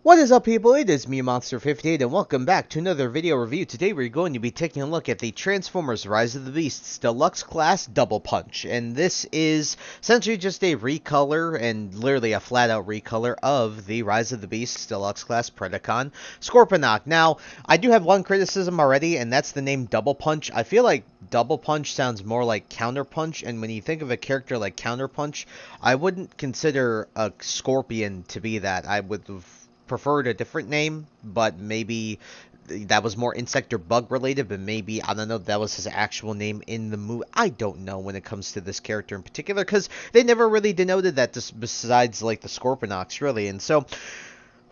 What is up, people? It is me, Monster58, and welcome back to another video review. Today we're going to be taking a look at the Transformers Rise of the Beasts Deluxe Class Double Punch. And this is essentially just a recolor, and literally a flat-out recolor, of the Rise of the Beasts Deluxe Class Predacon Scorponok. Now, I do have one criticism already, and that's the name Double Punch. I feel like Double Punch sounds more like Counter Punch, and when you think of a character like Counter Punch, I wouldn't consider a Scorpion to be that. I would have preferred a different name, but maybe that was more insect or bug related, but maybe, I don't know, that was his actual name in the movie. I don't know when it comes to this character in particular, because they never really denoted that besides, like, the Scorponox, really. And so,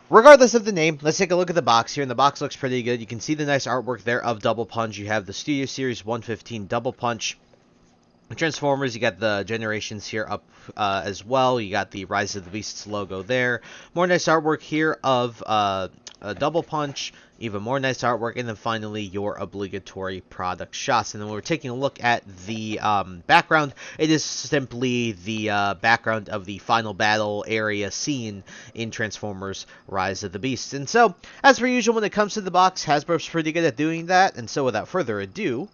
regardless of the name, let's take a look at the box here, and the box looks pretty good. You can see the nice artwork there of Double Punch. You have the Studio Series 115 Double Punch Transformers. You got the Generations here up as well. You got the Rise of the Beasts logo there. More nice artwork here of a Double Punch. Even more nice artwork. And then finally, your obligatory product shots. And then when we're taking a look at the background, it is simply the background of the final battle area scene in Transformers Rise of the Beasts. And so, as per usual, when it comes to the box, Hasbro's pretty good at doing that. And so, without further ado,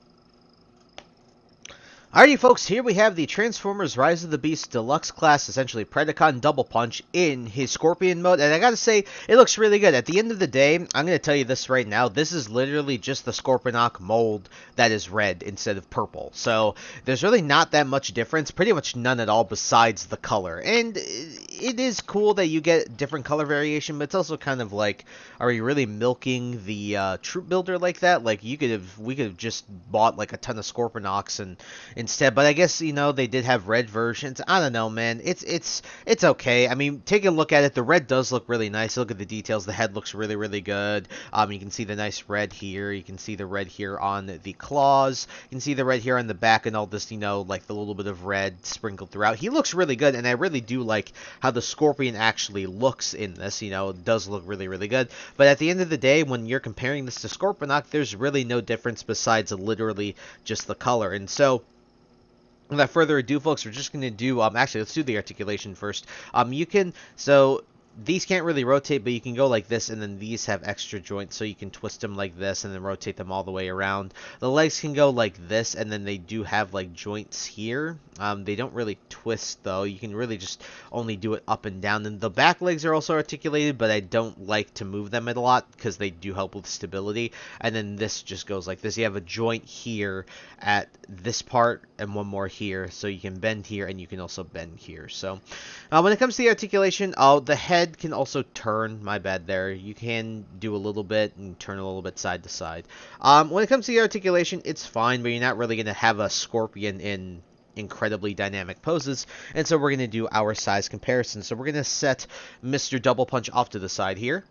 alrighty, folks, here we have the Transformers Rise of the Beast Deluxe Class, essentially Predacon Double Punch in his Scorpion mode, and I gotta say, it looks really good. At the end of the day, I'm gonna tell you this right now, this is literally just the Scorponok mold that is red instead of purple. So, there's really not that much difference, pretty much none at all besides the color. And it is cool that you get different color variation, but it's also kind of like, are you really milking the troop builder like that? Like, we could have just bought like a ton of Scorponoks and instead, but I guess, you know, they did have red versions. I don't know, man. It's okay. I mean, take a look at it. The red does look really nice. Look at the details. The head looks really, really good. You can see the nice red here. You can see the red here on the claws. You can see the red here on the back and all this, you know, like the little bit of red sprinkled throughout. He looks really good, and I really do like how the Scorpion actually looks in this. You know, it does look really, really good. But at the end of the day, when you're comparing this to Scorponok, there's really no difference besides literally just the color. And so, without further ado, folks, we're just going to do, actually, let's do the articulation first. So these can't really rotate, but you can go like this, and then these have extra joints, so you can twist them like this, and then rotate them all the way around. The legs can go like this, and then they do have, like, joints here. They don't really twist, though. You can really just only do it up and down. And the back legs are also articulated, but I don't like to move them a lot, because they do help with stability. And then this just goes like this. You have a joint here at this part, and one more here, so you can bend here, and you can also bend here. So, when it comes to the articulation, the head can also turn. My bad there. You can do a little bit and turn a little bit side to side. When it comes to the articulation, it's fine, but you're not really going to have a Scorpion in incredibly dynamic poses, and so we're going to do our size comparison. So we're going to set Mr. Double Punch off to the side here.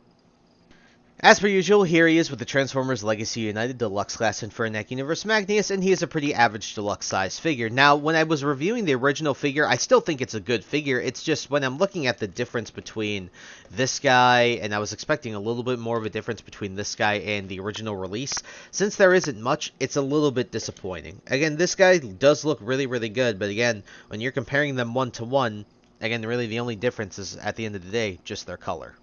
As per usual, here he is with the Transformers Legacy United Deluxe Class Infernac Universe Magnius, and he is a pretty average deluxe size figure. Now, when I was reviewing the original figure, I still think it's a good figure. It's just when I'm looking at the difference between this guy, and I was expecting a little bit more of a difference between this guy and the original release, since there isn't much, it's a little bit disappointing. Again, this guy does look really, really good, but again, when you're comparing them one to one, again, really the only difference is, at the end of the day, just their color.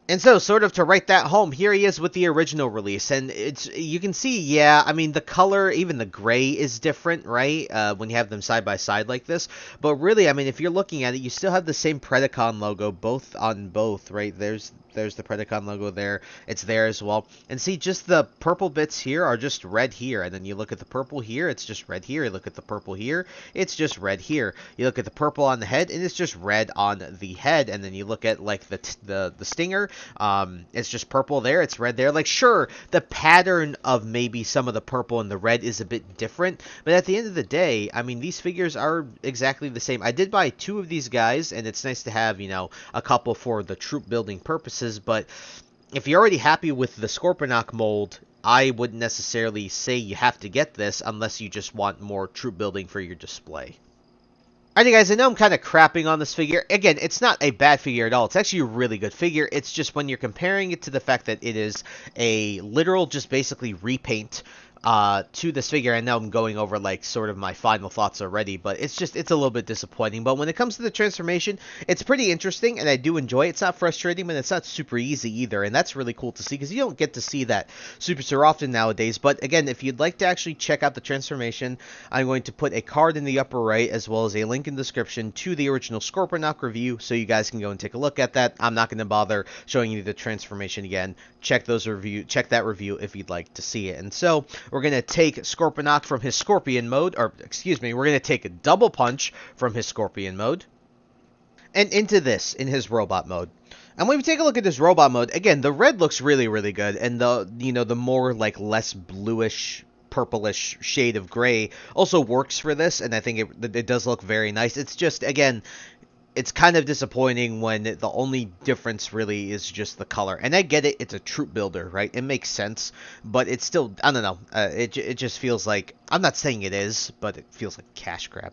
And so, sort of to write that home, here he is with the original release, and you can see, yeah, I mean, the color, even the gray is different, right, when you have them side by side like this, but really, I mean, if you're looking at it, you still have the same Predacon logo on both, right, there's the Predacon logo there, it's there as well, and see, just the purple bits here are just red here, and then you look at the purple here, it's just red here, you look at the purple here, it's just red here, you look at the purple on the head, and it's just red on the head, and then you look at, like, the stinger, it's just purple there, it's red there. Like, sure, the pattern of maybe some of the purple and the red is a bit different, but at the end of the day, I mean, these figures are exactly the same. I did buy two of these guys, and it's nice to have, you know, a couple for the troop building purposes, but if you're already happy with the Scorponok mold, I wouldn't necessarily say you have to get this unless you just want more troop building for your display. Alrighty, guys, I know I'm kind of crapping on this figure. Again, it's not a bad figure at all. It's actually a really good figure. It's just when you're comparing it to the fact that it is a literal, just basically repaint to this figure. I know I'm going over like sort of my final thoughts already, but it's a little bit disappointing. But when it comes to the transformation, it's pretty interesting and I do enjoy it. It's not frustrating, but it's not super easy either, and that's really cool to see because you don't get to see that super often nowadays. But again, if you'd like to actually check out the transformation, I'm going to put a card in the upper right as well as a link in the description to the original Scorponok review, so you guys can go and take a look at that. I'm not going to bother showing you the transformation again. Check that review if you'd like to see it. And so we're going to take Scorponok from his Scorpion mode, or excuse me, we're going to take a Double Punch from his Scorpion mode and into this in his robot mode. And when we take a look at this robot mode, again, the red looks really good, and the more like less bluish purplish shade of gray also works for this, and I think it does look very nice. It's just, again, it's kind of disappointing when the only difference really is just the color. And I get it, it's a troop builder, right? It makes sense, but it's still, I don't know, it just feels like, I'm not saying it is, but it feels like cash grab.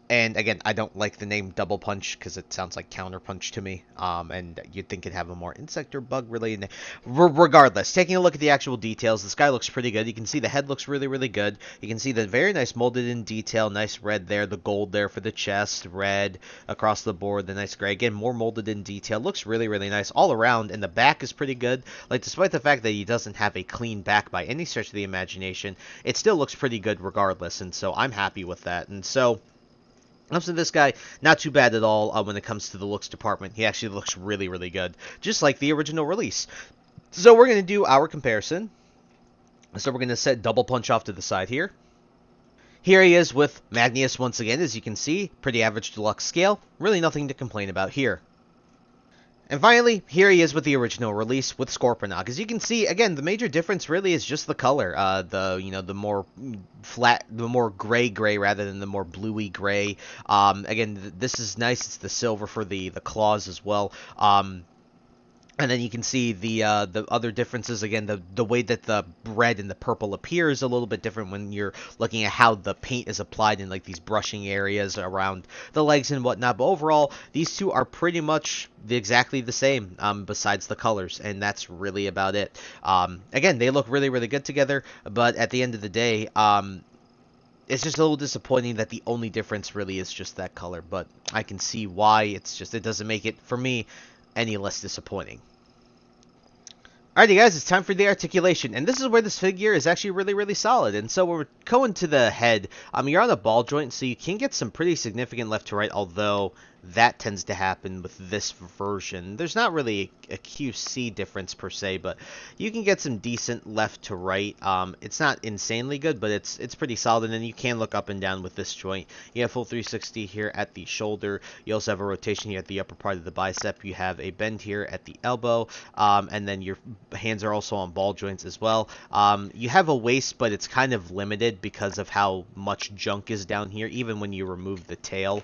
And again, I don't like the name Double Punch because it sounds like Counter Punch to me. And you'd think it'd have a more insect or bug related name. Regardless, taking a look at the actual details, this guy looks pretty good. You can see the head looks really good. You can see the very nice molded in detail, nice red there, the gold there for the chest, red across the board, the nice gray. Again, more molded in detail. Looks really nice all around, and the back is pretty good. Like, despite the fact that he doesn't have a clean back by any stretch of the imagination, it still looks pretty good regardless, and so I'm happy with that. And so comes to this guy, not too bad at all when it comes to the looks department. He actually looks really good, just like the original release. So we're going to do our comparison. So we're going to set Double Punch off to the side here. Here he is with Magnius once again, as you can see. Pretty average deluxe scale. Really nothing to complain about here. And finally, here he is with the original release with Scorponok. As you can see, again, the major difference really is just the color. The more flat, the more gray rather than the more bluey gray. Again, this is nice. It's the silver for the claws as well. And then you can see the other differences. Again, the way that the red and the purple appear is a little bit different when you're looking at how the paint is applied in like these brushing areas around the legs and whatnot. But overall, these two are pretty much exactly the same, besides the colors, and that's really about it. Again, they look really good together, but at the end of the day, it's just a little disappointing that the only difference really is just that color. But I can see why. It's just, it doesn't make it, for me, any less disappointing. Alrighty guys, it's time for the articulation, and this is where this figure is actually really solid. And so we're going to the head. You're on a ball joint, so you can get some pretty significant left to right, although that tends to happen with this version. There's not really a QC difference per se, but you can get some decent left to right. It's not insanely good, but it's pretty solid, and then you can look up and down with this joint. You have full 360 here at the shoulder. You also have a rotation here at the upper part of the bicep. You have a bend here at the elbow, and then your hands are also on ball joints as well. You have a waist, but it's kind of limited because of how much junk is down here. Even when you remove the tail,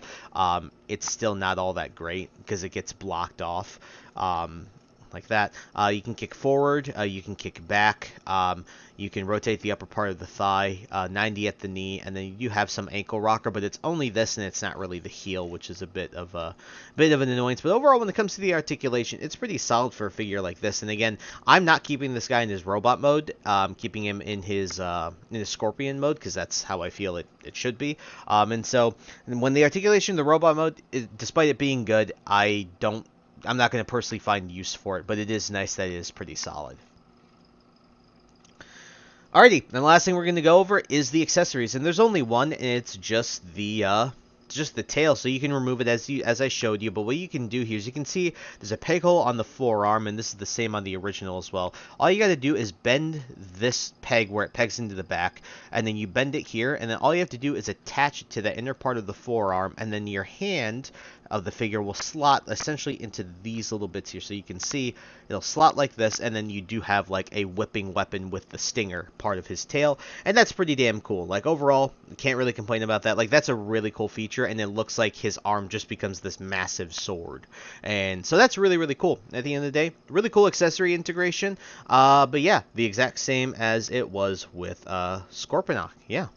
it's still not all that great because it gets blocked off like that. You can kick forward, you can kick back, you can rotate the upper part of the thigh, 90 at the knee, and then you do have some ankle rocker, but it's only this and it's not really the heel, which is a bit of an annoyance. But overall, when it comes to the articulation, it's pretty solid for a figure like this. And again, I'm not keeping this guy in his robot mode. I'm keeping him in his scorpion mode because that's how I feel it should be. And so when the articulation in the robot mode, despite it being good, I'm not going to personally find use for it, but it is nice that it is pretty solid. Alrighty, and the last thing we're going to go over is the accessories, and there's only one, and it's just the tail, so you can remove it as I showed you. But what you can do here is you can see there's a peg hole on the forearm, and this is the same on the original as well. All you got to do is bend this peg where it pegs into the back, and then you bend it here, and then all you have to do is attach it to the inner part of the forearm, and then your hand of the figure will slot essentially into these little bits here. So you can see it'll slot like this, and then you do have like a whipping weapon with the stinger part of his tail, and that's pretty damn cool. Like overall, can't really complain about that. Like that's a really cool feature, and it looks like his arm just becomes this massive sword, and so that's really cool. At the end of the day, really cool accessory integration. But yeah, the exact same as it was with Scorponok. Yeah.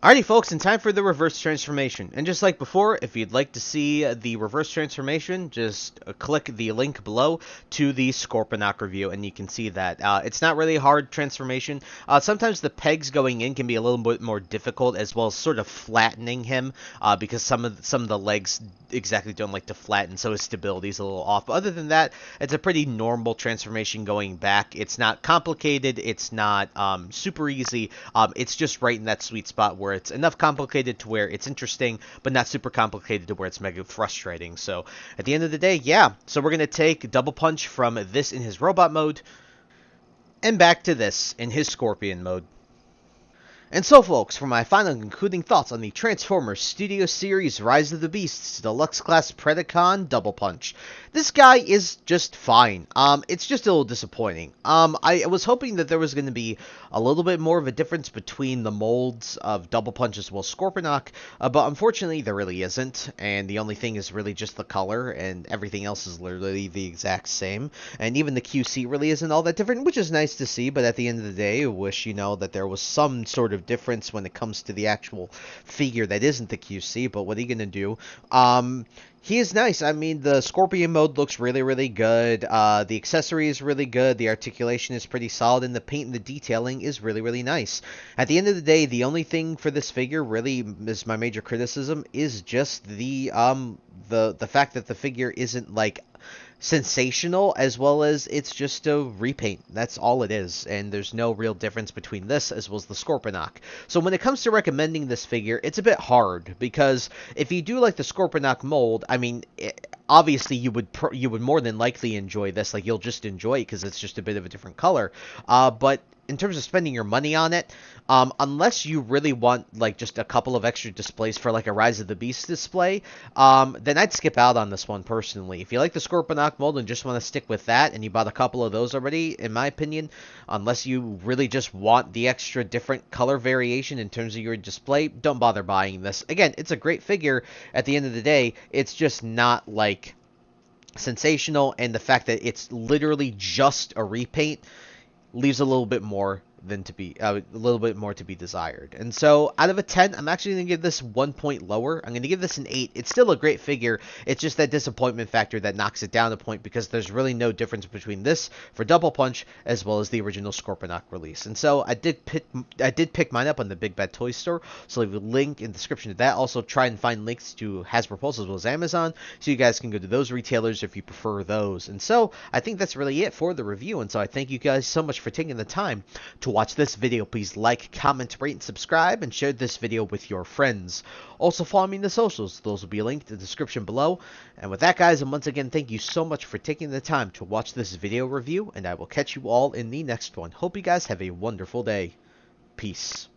Alrighty folks, in time for the reverse transformation. And just like before, if you'd like to see the reverse transformation, just click the link below to the Scorponok review and you can see that. It's not really a hard transformation. Sometimes the pegs going in can be a little bit more difficult, as well as sort of flattening him, because some of the legs exactly don't like to flatten, so his stability is a little off. But other than that, it's a pretty normal transformation going back. It's not complicated, it's not super easy, it's just right in that sweet spot where it's enough complicated to where it's interesting, but not super complicated to where it's mega frustrating. So at the end of the day, yeah. So we're going to take Double Punch from this in his robot mode, and back to this in his scorpion mode. And so, folks, for my final concluding thoughts on the Transformers Studio Series Rise of the Beasts Deluxe Class Predacon Double Punch. This guy is just fine. It's just a little disappointing. I was hoping that there was going to be a little bit more of a difference between the molds of Double Punch as well as Scorponok, but unfortunately there really isn't, and the only thing is really just the color, and everything else is literally the exact same, and even the QC really isn't all that different, which is nice to see, but at the end of the day, I wish, that there was some sort of difference when it comes to the actual figure that isn't the QC, but what are you going to do? He is nice. I mean, the Scorpion mode looks really, really good. The accessory is really good. The articulation is pretty solid, and the paint and the detailing is really, really nice. At the end of the day, the only thing for this figure really is my major criticism is just the fact that the figure isn't like sensational, as well as it's just a repaint. That's all it is, and there's no real difference between this as well as the Scorponok. So when it comes to recommending this figure, it's a bit hard, because if you do like the Scorponok mold, I mean, obviously you would more than likely enjoy this. Like, you'll just enjoy it because it's just a bit of a different color. But in terms of spending your money on it, unless you really want like just a couple of extra displays for like a Rise of the Beast display, then I'd skip out on this one personally. If you like the Scorponok mold and just want to stick with that, and you bought a couple of those already, in my opinion, unless you really just want the extra different color variation in terms of your display, don't bother buying this. Again, it's a great figure. At the end of the day, it's just not like sensational, and the fact that it's literally just a repaint leaves a little bit more to be desired. And so out of a 10, I'm actually going to give this 1 point lower. I'm going to give this an 8. It's still a great figure. It's just that disappointment factor that knocks it down a point, because there's really no difference between this for Double Punch as well as the original Scorponok release. And so I did pick mine up on the Big Bad Toy Store, so leave a link in the description to that. Also try and find links to Hasbro Pulse as well as Amazon, so you guys can go to those retailers if you prefer those. And so I think that's really it for the review, and so I thank you guys so much for taking the time to watch this video. Please like, comment, rate, and subscribe, and share this video with your friends. Also follow me in the socials. Those will be linked in the description below. And with that, guys, and once again, thank you so much for taking the time to watch this video review, and I will catch you all in the next one. Hope you guys have a wonderful day. Peace.